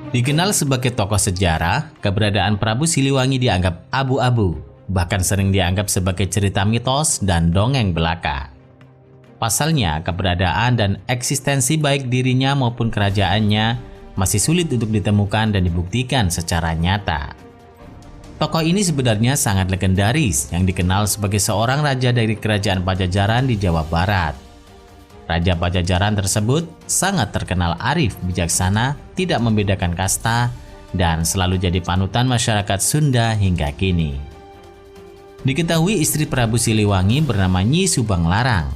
Dikenal sebagai tokoh sejarah, keberadaan Prabu Siliwangi dianggap abu-abu, bahkan sering dianggap sebagai cerita mitos dan dongeng belaka. Pasalnya, keberadaan dan eksistensi baik dirinya maupun kerajaannya masih sulit untuk ditemukan dan dibuktikan secara nyata. Tokoh ini sebenarnya sangat legendaris yang dikenal sebagai seorang raja dari kerajaan Pajajaran di Jawa Barat. Raja Pajajaran tersebut sangat terkenal arif, bijaksana, tidak membedakan kasta, dan selalu jadi panutan masyarakat Sunda hingga kini. Diketahui istri Prabu Siliwangi bernama Nyi Subang Larang.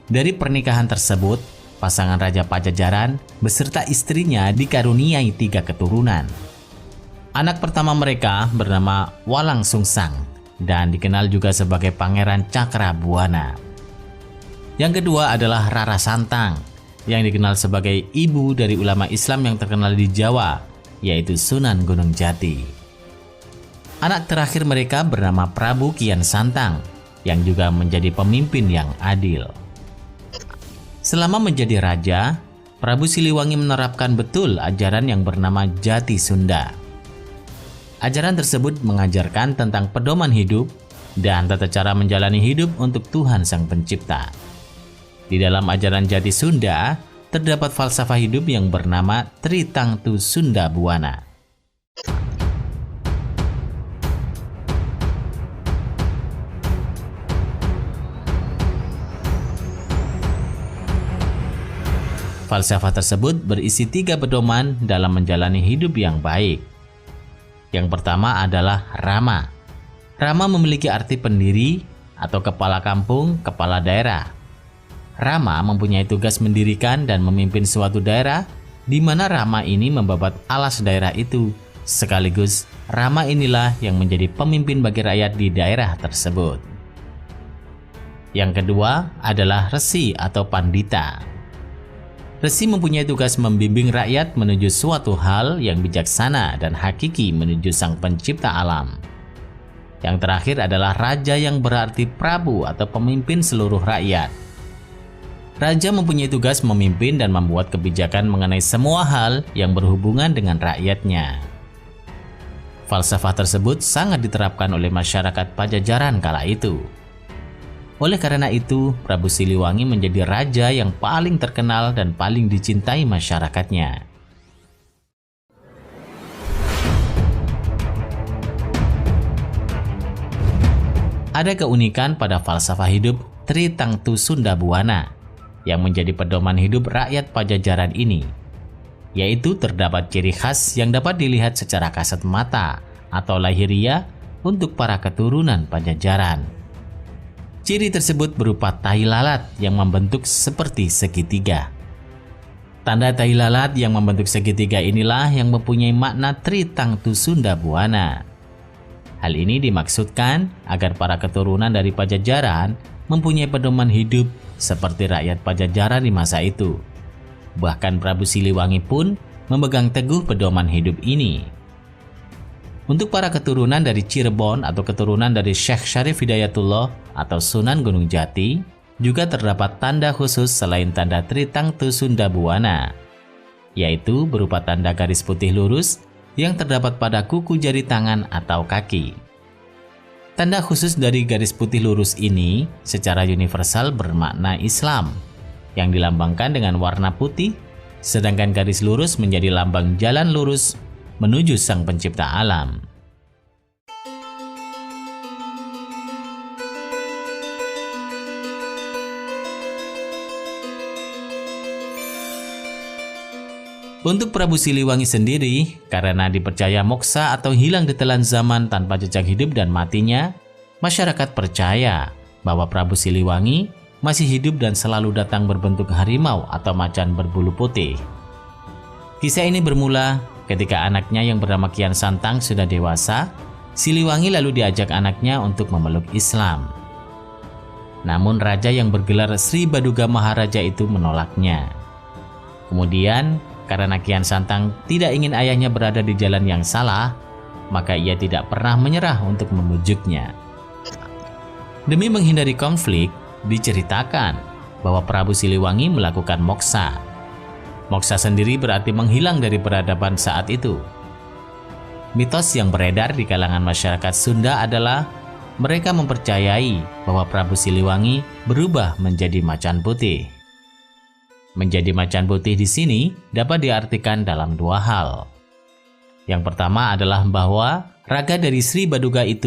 Dari pernikahan tersebut, pasangan Raja Pajajaran beserta istrinya dikaruniai 3 keturunan. Anak pertama mereka bernama Walang Sungsang dan dikenal juga sebagai Pangeran Cakrabuana. Yang kedua adalah Rara Santang yang dikenal sebagai ibu dari ulama Islam yang terkenal di Jawa, yaitu Sunan Gunung Jati. Anak terakhir mereka bernama Prabu Kian Santang yang juga menjadi pemimpin yang adil. Selama menjadi raja, Prabu Siliwangi menerapkan betul ajaran yang bernama Jati Sunda. Ajaran tersebut mengajarkan tentang pedoman hidup dan tata cara menjalani hidup untuk Tuhan Sang Pencipta. Di dalam ajaran Jati Sunda, terdapat falsafah hidup yang bernama Tritangtu Sunda Buana. Falsafah tersebut berisi 3 pedoman dalam menjalani hidup yang baik. Yang pertama adalah Rama. Rama memiliki arti pendiri atau kepala kampung, kepala daerah. Rama mempunyai tugas mendirikan dan memimpin suatu daerah di mana Rama ini membabat alas daerah itu. Sekaligus Rama inilah yang menjadi pemimpin bagi rakyat di daerah tersebut. Yang kedua adalah Resi atau Pandita. Resi mempunyai tugas membimbing rakyat menuju suatu hal yang bijaksana dan hakiki menuju Sang Pencipta alam. Yang terakhir adalah Raja yang berarti Prabu atau pemimpin seluruh rakyat. Raja mempunyai tugas memimpin dan membuat kebijakan mengenai semua hal yang berhubungan dengan rakyatnya. Falsafah tersebut sangat diterapkan oleh masyarakat Pajajaran kala itu. Oleh karena itu, Prabu Siliwangi menjadi raja yang paling terkenal dan paling dicintai masyarakatnya. Ada keunikan pada falsafah hidup Tritangtu Sunda Buana yang menjadi pedoman hidup rakyat Pajajaran ini, yaitu terdapat ciri khas yang dapat dilihat secara kasat mata atau lahiriah untuk para keturunan Pajajaran. Ciri tersebut berupa tahi lalat yang membentuk seperti segitiga. Tanda tahi lalat yang membentuk segitiga inilah yang mempunyai makna Tritangtu Sunda Buana. Hal ini dimaksudkan agar para keturunan dari Pajajaran mempunyai pedoman hidup seperti rakyat Pajajaran di masa itu. Bahkan Prabu Siliwangi pun memegang teguh pedoman hidup ini. Untuk para keturunan dari Cirebon atau keturunan dari Syekh Syarif Hidayatullah atau Sunan Gunung Jati, juga terdapat tanda khusus selain tanda Tritangtu Sunda Buana, yaitu berupa tanda garis putih lurus yang terdapat pada kuku jari tangan atau kaki. Tanda khusus dari garis putih lurus ini secara universal bermakna Islam, yang dilambangkan dengan warna putih, sedangkan garis lurus menjadi lambang jalan lurus menuju Sang Pencipta alam. Untuk Prabu Siliwangi sendiri, karena dipercaya moksa atau hilang ditelan zaman tanpa jejak hidup dan matinya, masyarakat percaya bahwa Prabu Siliwangi masih hidup dan selalu datang berbentuk harimau atau macan berbulu putih. Kisah ini bermula ketika anaknya yang bernama Kian Santang sudah dewasa. Siliwangi lalu diajak anaknya untuk memeluk Islam. Namun raja yang bergelar Sri Baduga Maharaja itu menolaknya. Kemudian, karena Kian Santang tidak ingin ayahnya berada di jalan yang salah, maka ia tidak pernah menyerah untuk memujuknya. Demi menghindari konflik, diceritakan bahwa Prabu Siliwangi melakukan moksa. Moksa sendiri berarti menghilang dari peradaban saat itu. Mitos yang beredar di kalangan masyarakat Sunda adalah mereka mempercayai bahwa Prabu Siliwangi berubah menjadi macan putih. Menjadi macan putih di sini dapat diartikan dalam dua hal. Yang pertama adalah bahwa raga dari Sri Baduga itu